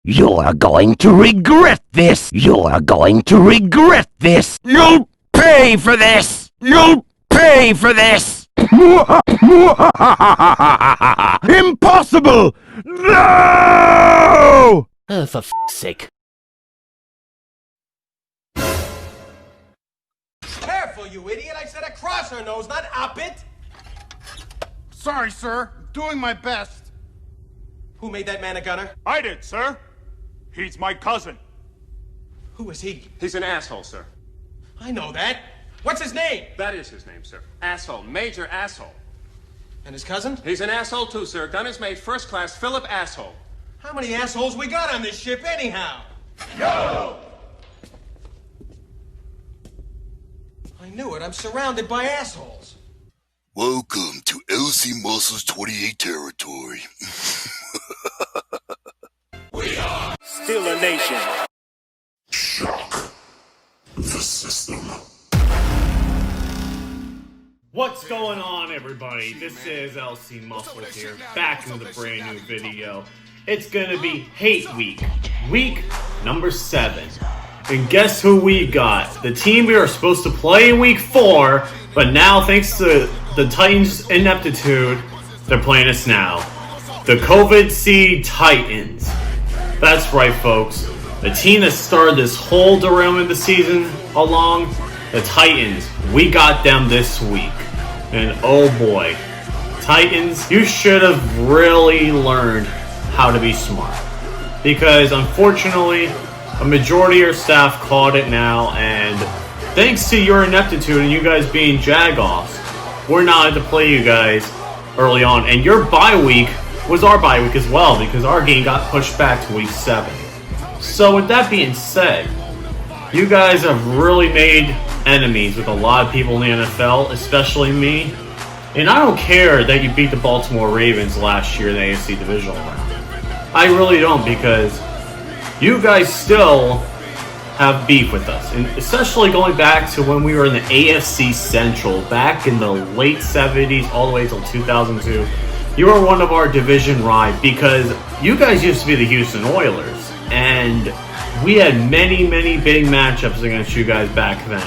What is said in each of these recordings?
You're going to regret this! You're going to regret this! You'll pay for this! You'll pay for this! Impossible! No! Oh, for f***'s sake. Careful, you idiot! I said across her nose, not up it! Sorry, sir. I'm doing my best. Who made that man a gunner? I did, sir. He's my cousin. Who is he? He's an asshole, sir. I know that. What's his name? That is his name, sir. Asshole. Major asshole. And his cousin? He's an asshole, too, sir. Gunner's mate, first class, Philip Asshole. How many assholes we got on this ship, anyhow? Yo! I knew it. I'm surrounded by assholes. Welcome to LC Muscles 28 territory. Still a nation. Shock the system. What's going on, everybody? This is LC Muscles here, back with a brand new video. It's gonna be Hate Week, week number 7. And guess who we got? The team we were supposed to play in week 4, but now thanks to the Titans' ineptitude, they're playing us now. The COVIDsee Titans. That's right, folks. The team that started this whole derailment of the season along, the Titans, we got them this week. And oh boy, Titans, you should have really learned how to be smart. Because unfortunately, a majority of your staff caught it now, and thanks to your ineptitude and you guys being jagoffs, we're not allowed to play you guys early on. And your bye week was our bye week as well, because our game got pushed back to week 7. So with that being said, you guys have really made enemies with a lot of people in the NFL, especially me. And I don't care that you beat the Baltimore Ravens last year in the AFC Divisional round. I really don't, because you guys still have beef with us. And especially going back to when we were in the AFC Central back in the late 70s all the way till 2002. You were one of our division rivals, because you guys used to be the Houston Oilers. And we had many big matchups against you guys back then.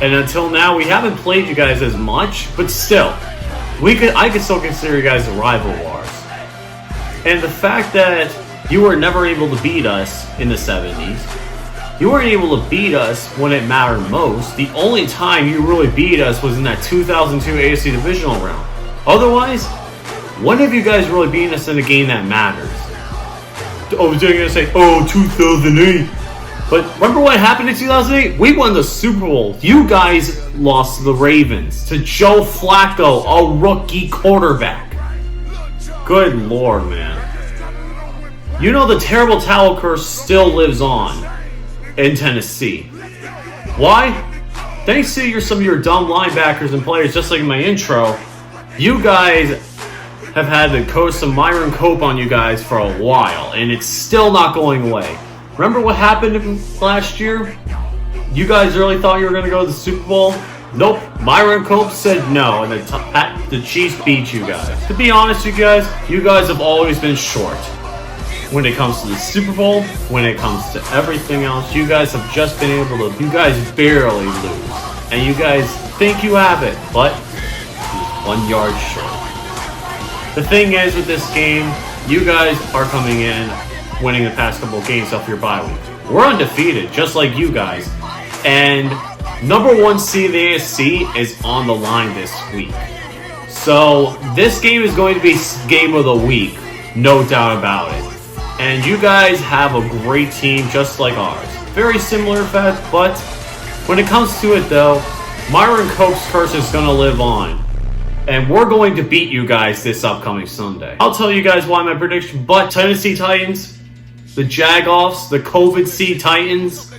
And until now, we haven't played you guys as much, but still, I could still consider you guys the rival wars. And the fact that you were never able to beat us in the 70s, you weren't able to beat us when it mattered most. The only time you really beat us was in that 2002 AFC Divisional round. Otherwise, when have you guys really beaten us in a game that matters? Oh, they're going to say, 2008. But remember what happened in 2008? We won the Super Bowl. You guys lost to the Ravens, to Joe Flacco, a rookie quarterback. Good Lord, man. You know the terrible towel curse still lives on in Tennessee. Why? Thanks to some of your dumb linebackers and players, just like in my intro, you guys have had the coast of Myron Cope on you guys for a while, and it's still not going away. Remember what happened last year? You guys really thought you were going to go to the Super Bowl? Nope. Myron Cope said no, and the Chiefs beat you guys. To be honest with you guys have always been short. When it comes to the Super Bowl, when it comes to everything else, you guys have just been able to, you guys barely lose. And you guys think you have it, but you're 1 yard short. The thing is with this game, you guys are coming in winning the past couple of games off your bye week. We're undefeated, just like you guys. And number 1 seed in the AFC is on the line this week. So this game is going to be game of the week, no doubt about it. And you guys have a great team just like ours. Very similar fact, but when it comes to it though, Myron Cope's curse is going to live on. And we're going to beat you guys this upcoming Sunday. I'll tell you guys why my prediction, but Tennessee Titans, the Jagoffs, the COVIDsee Titans,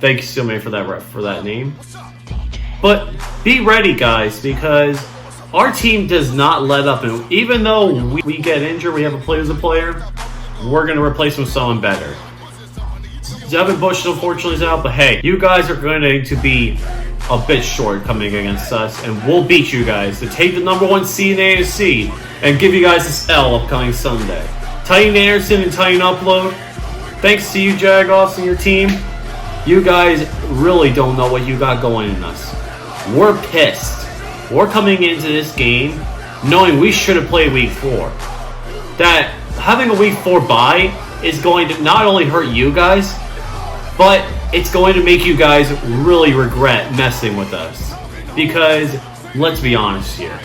thank you so much for that name. But be ready, guys, because our team does not let up. And even though we get injured, we have a player as a player, we're going to replace him with someone better. Devin Bush, unfortunately, is out, but hey, you guys are going to be a bit short coming against us, and we'll beat you guys to take the number 1 seed in the AFC and give you guys this L upcoming Sunday. Titan Anderson and Titan Upload, thanks to you, Jagoffs, and your team. You guys really don't know what you got going in us. We're pissed. We're coming into this game knowing we should have played Week 4. That having a Week 4 bye is going to not only hurt you guys, but it's going to make you guys really regret messing with us. Because, let's be honest here,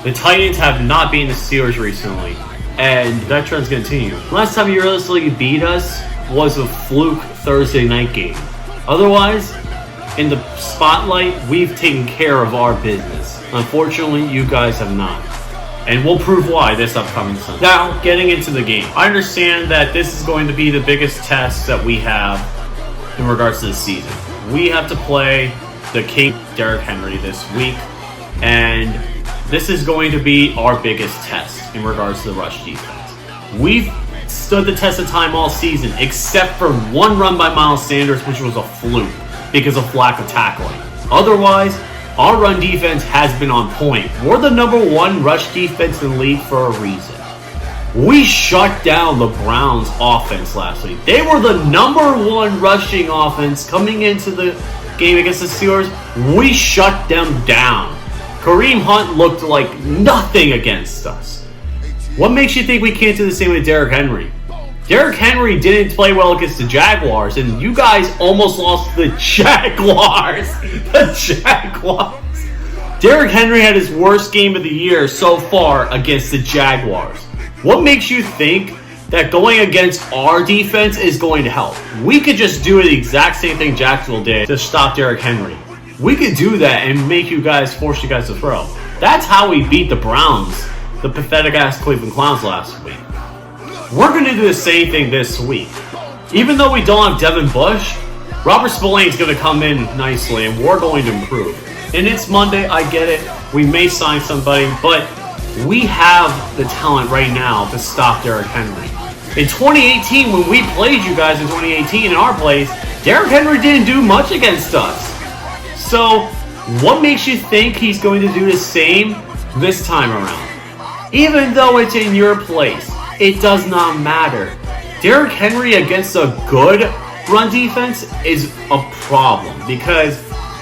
the Titans have not beaten the Steelers recently, and that trend's going to continue. Last time you realistically beat us was a fluke Thursday night game. Otherwise, in the spotlight, we've taken care of our business. Unfortunately, you guys have not. And we'll prove why this upcoming Sunday. Now, getting into the game. I understand that this is going to be the biggest test that we have in regards to the season. We have to play the King Derrick Henry this week, and this is going to be our biggest test in regards to the rush defense. We've stood the test of time all season, except for one run by Miles Sanders, which was a fluke because of lack of tackling. Otherwise, our run defense has been on point. We're the #1 rush defense in the league for a reason. We shut down the Browns offense last week. They were the #1 rushing offense coming into the game against the Steelers. We shut them down. Kareem Hunt looked like nothing against us. What makes you think we can't do the same with Derrick Henry? Derrick Henry didn't play well against the Jaguars, and you guys almost lost to the Jaguars. The Jaguars. Derrick Henry had his worst game of the year so far against the Jaguars. What makes you think that going against our defense is going to help? We could just do the exact same thing Jacksonville did to stop Derrick Henry. We could do that and make you guys, force you guys to throw. That's how we beat the Browns, the pathetic-ass Cleveland Clowns last week. We're going to do the same thing this week. Even though we don't have Devin Bush, Robert Spillane's going to come in nicely, and we're going to improve. And it's Monday, I get it. We may sign somebody, but we have the talent right now to stop Derrick Henry. In 2018, when we played you guys in 2018 in our place, Derrick Henry didn't do much against us. So, what makes you think he's going to do the same this time around? Even though it's in your place, it does not matter. Derrick Henry against a good run defense is a problem, because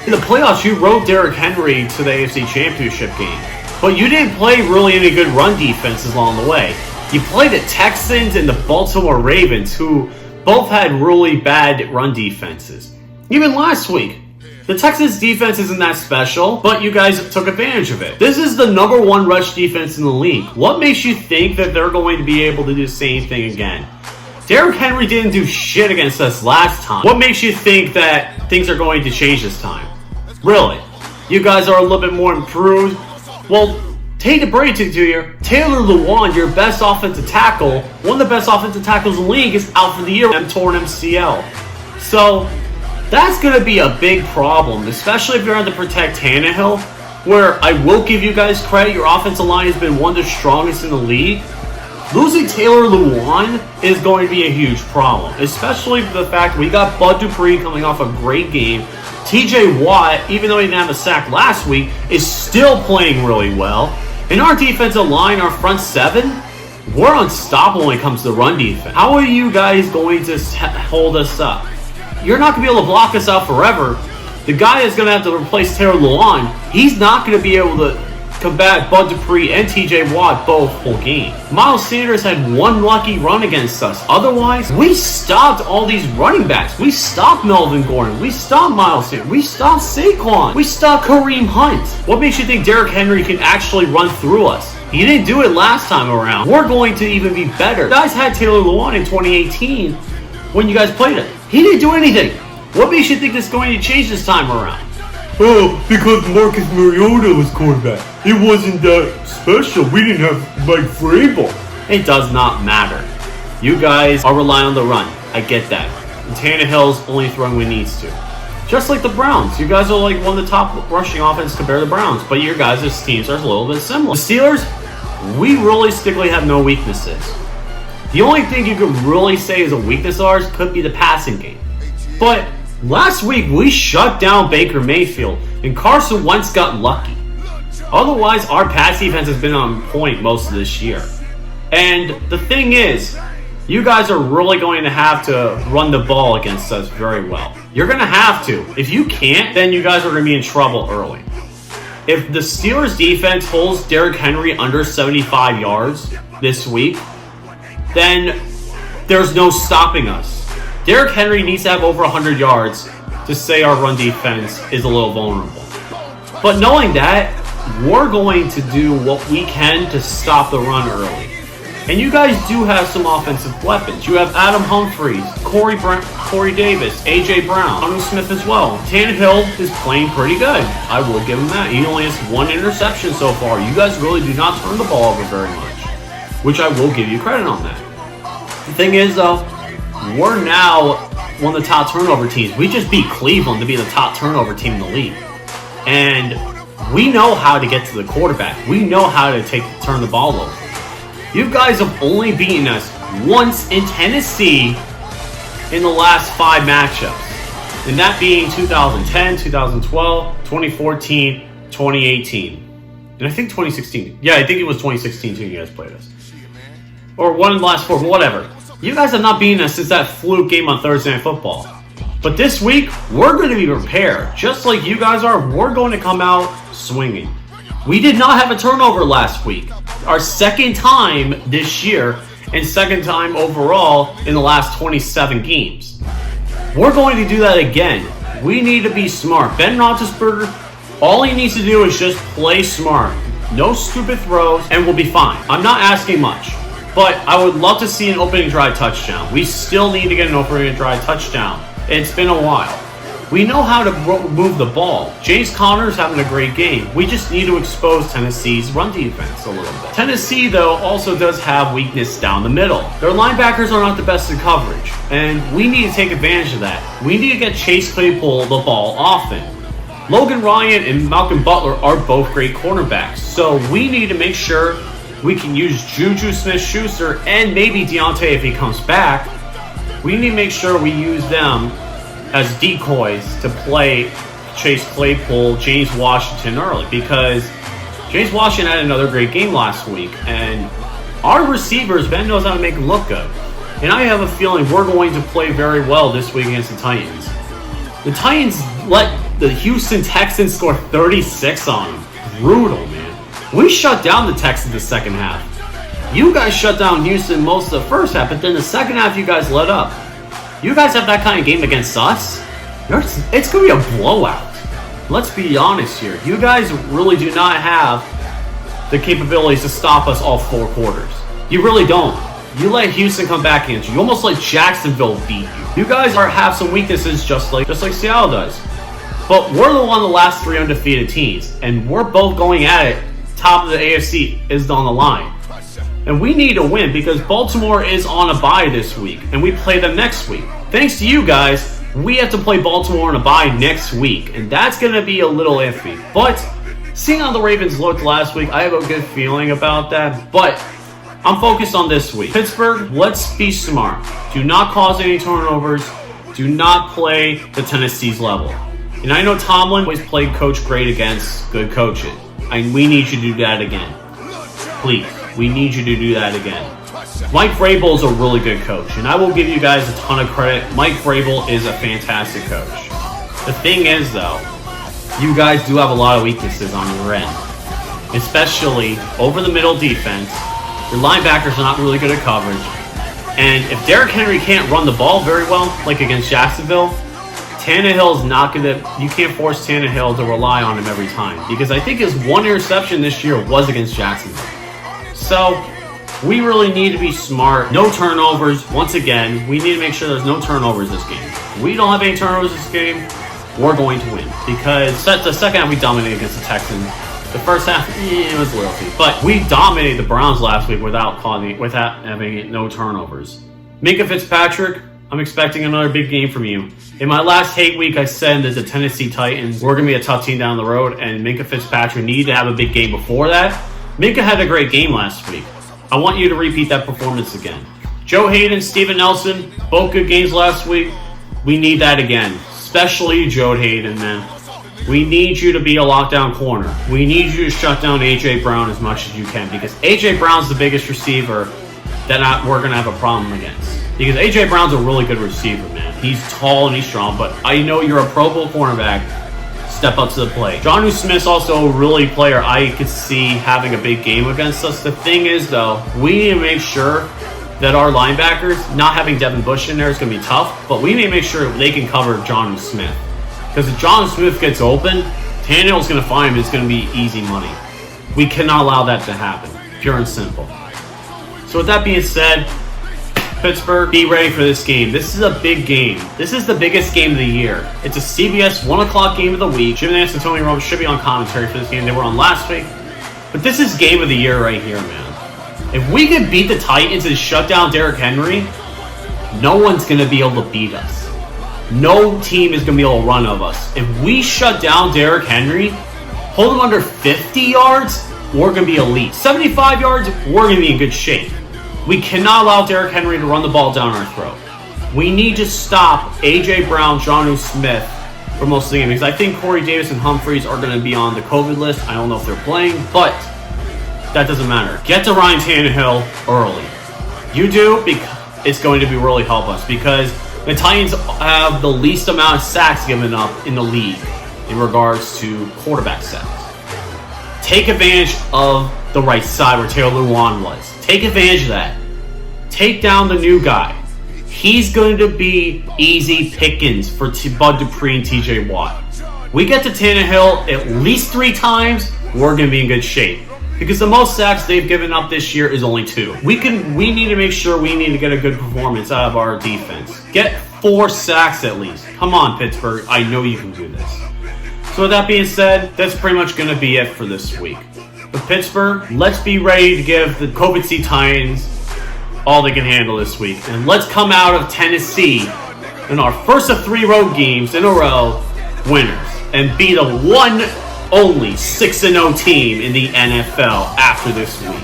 in the playoffs you rode Derrick Henry to the AFC Championship game, but you didn't play really any good run defenses along the way. You played the Texans and the Baltimore Ravens, who both had really bad run defenses. Even last week, the Texans defense isn't that special, but you guys took advantage of it. This is the #1 rush defense in the league. What makes you think that they're going to be able to do the same thing again? Derrick Henry didn't do shit against us last time. What makes you think that things are going to change this time? Really? You guys are a little bit more improved? Well, take the break to you. Taylor Lewan, your best offensive tackle, one of the best offensive tackles in the league, is out for the year with torn MCL. So, that's going to be a big problem, especially if you're having to protect Tannehill, where I will give you guys credit, your offensive line has been one of the strongest in the league. Losing Taylor Lewan is going to be a huge problem, especially for the fact we got Bud Dupree coming off a great game. TJ Watt, even though he didn't have a sack last week, is still playing really well. And our defensive line, our front seven, we're unstoppable when it comes to the run defense. How are you guys going to hold us up? You're not going to be able to block us out forever. The guy is going to have to replace Taylor Lewan. He's not going to be able to combat Bud Dupree and TJ Watt both full game. Miles Sanders had one lucky run against us. Otherwise, we stopped all these running backs. We stopped Melvin Gordon. We stopped Miles Sanders. We stopped Saquon. We stopped Kareem Hunt. What makes you think Derrick Henry can actually run through us? He didn't do it last time around. We're going to even be better. You guys had Taylor Lewan in 2018 when you guys played him. He didn't do anything. What makes you think this is going to change this time around? Oh, because Marcus Mariota was quarterback. It wasn't that special. We didn't have Mike Vrabel. It does not matter. You guys are relying on the run. I get that. And Tannehill's only throwing when he needs to. Just like the Browns. You guys are like one of the top rushing offenses compared to the Browns. But your guys' teams are a little bit similar. The Steelers, we realistically have no weaknesses. The only thing you could really say is a weakness of ours could be the passing game. But last week, we shut down Baker Mayfield, and Carson Wentz got lucky. Otherwise, our pass defense has been on point most of this year. And the thing is, You guys are really going to have to run the ball against us very well. You're going to have to. If you can't, then you guys are going to be in trouble early. If the Steelers defense holds Derrick Henry under 75 yards this week, then there's no stopping us. Derrick Henry needs to have over 100 yards to say our run defense is a little vulnerable. But knowing that, we're going to do what we can to stop the run early. And you guys do have some offensive weapons. You have Adam Humphries, Corey Davis, A.J. Brown, Anu Smith as well. Tannehill is playing pretty good. I will give him that. He only has one interception so far. You guys really do not turn the ball over very much, which I will give you credit on that. The thing is, though, we're now one of the top turnover teams. We just beat Cleveland to be the top turnover team in the league. And we know how to get to the quarterback. We know how to turn the ball over. You guys have only beaten us once in Tennessee in the last 5 matchups. And that being 2010, 2012, 2014, 2018. And I think 2016. Yeah, I think it was 2016 too you guys played us. Or one of the last 4, but whatever. You guys have not beaten us since that fluke game on Thursday Night Football. But this week, we're going to be prepared. Just like you guys are, we're going to come out swinging. We did not have a turnover last week. Our second time this year, and second time overall in the last 27 games. We're going to do that again. We need to be smart. Ben Roethlisberger, all he needs to do is just play smart. No stupid throws, and we'll be fine. I'm not asking much, but I would love to see an opening drive touchdown. We still need to get an opening drive touchdown. It's been a while. We know how to move the ball. James Conner's having a great game. We just need to expose Tennessee's run defense a little bit. Tennessee, though, also does have weakness down the middle. Their linebackers are not the best in coverage, and we need to take advantage of that. We need to get Chase Claypool the ball often. Logan Ryan and Malcolm Butler are both great cornerbacks, so we need to make sure we can use Juju Smith-Schuster and maybe Deontay if he comes back. We need to make sure we use them as decoys to play Chase Claypool, James Washington early, because James Washington had another great game last week, and our receivers, Ben knows how to make them look good. And I have a feeling we're going to play very well this week against the Titans. The Titans let the Houston Texans score 36 on them. Brutal, man. We shut down the Texans the second half. You guys shut down Houston most of the first half, but then the second half you guys let up. You guys have that kind of game against us? It's going to be a blowout. Let's be honest here. You guys really do not have the capabilities to stop us all 4 quarters. You really don't. You let Houston come back against you. You almost let Jacksonville beat you. You guys have some weaknesses just like Seattle does. But we're the one of the last 3 undefeated teams. And we're both going at it. Top of the AFC is on the line. And we need to win because Baltimore is on a bye this week, and we play them next week. Thanks to you guys, we have to play Baltimore on a bye next week, and that's going to be a little iffy. But seeing how the Ravens looked last week, I have a good feeling about that. But I'm focused on this week. Pittsburgh, let's be smart. Do not cause any turnovers. Do not play the Tennessee's level. And I know Tomlin always played coach great against good coaches, and we need you to do that again. Please. We need you to do that again. Mike Vrabel is a really good coach, and I will give you guys a ton of credit. Mike Vrabel is a fantastic coach. The thing is, though, you guys do have a lot of weaknesses on your end, especially over the middle defense. Your linebackers are not really good at coverage, and if Derrick Henry can't run the ball very well, like against Jacksonville, Tannehill's not going to. You can't force Tannehill to rely on him every time, because I think his 1 interception this year was against Jacksonville. So, we really need to be smart. No turnovers. Once again, we need to make sure there's no turnovers this game. If we don't have any turnovers this game, we're going to win. Because the second half we dominated against the Texans. The first half, it was loyalty. But we dominated the Browns last week without having no turnovers. Minka Fitzpatrick, I'm expecting another big game from you. In my last hate week, I said that the Tennessee Titans were going to be a tough team down the road, and Minka Fitzpatrick needed to have a big game before that. Minka had a great game last week. I want you to repeat that performance again. Joe Hayden, Steven Nelson, both good games last week. We need that again, especially Joe Hayden, man. We need you to be a lockdown corner. We need you to shut down A.J. Brown as much as you can, because A.J. Brown's the biggest receiver then we're going to have a problem against. Because A.J. Brown's a really good receiver, man. He's tall and he's strong, but I know you're a Pro Bowl cornerback. Step up to the plate. Jonnu Smith's also a really player I could see having a big game against us. The thing is, though, we need to make sure that our linebackers, not having Devin Bush in there is going to be tough, but we need to make sure they can cover Jonnu Smith. Because if Jonnu Smith gets open, Tannehill's going to find him. It's going to be easy money. We cannot allow that to happen. Pure and simple. So with that being said, Pittsburgh, be ready for this game. This is a big game. This is the biggest game of the year. It's a CBS 1 o'clock game of the week. Jim Nantz and Tony Romo should be on commentary for this game. They were on last week. But this is game of the year right here, man. If we can beat the Titans and shut down Derrick Henry, no one's going to be able to beat us. No team is going to be able to run of us. If we shut down Derrick Henry, hold him under 50 yards, we're going to be elite. 75 yards, we're going to be in good shape. We cannot allow Derrick Henry to run the ball down our throat. We need to stop A.J. Brown, Jonnu Smith for most of the game. Because I think Corey Davis and Humphreys are going to be on the COVID list. I don't know if they're playing, but that doesn't matter. Get to Ryan Tannehill early. You do, because it's going to be really help us. Because the Titans have the least amount of sacks given up in the league in regards to quarterback sacks. Take advantage of the right side where Taylor Lewan was. Take advantage of that. Take down the new guy. He's going to be easy pickings for Bud Dupree and TJ Watt. We get to Tannehill at least 3 times, we're going to be in good shape. Because the most sacks they've given up this year is only 2. We need to make sure we need to get a good performance out of our defense. Get 4 sacks at least. Come on, Pittsburgh. I know you can do this. So with that being said, that's pretty much going to be it for this week. But Pittsburgh, let's be ready to give the COVIDsee Titans all they can handle this week. And let's come out of Tennessee in our first of 3 road games in a row winners. And be the one only 6-0 team in the NFL after this week.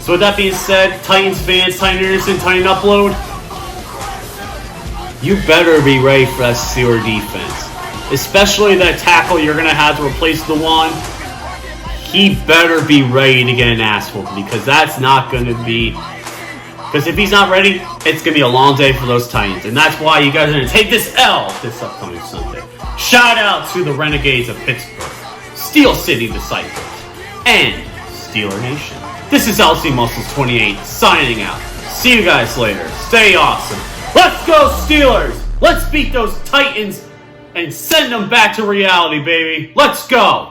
So with that being said, Titans fans, Titan Anderson, Titan Upload, you better be ready for that Steeler defense. Especially that tackle you're going to have to replace the one. He better be ready to get an ass whooping, because that's not going to be... Because if he's not ready, it's going to be a long day for those Titans. And that's why you guys are going to take this L this upcoming Sunday. Shout out to the Renegades of Pittsburgh, Steel City Disciples, and Steeler Nation. This is LC Muscles 28 signing out. See you guys later. Stay awesome. Let's go Steelers! Let's beat those Titans and send them back to reality, baby. Let's go!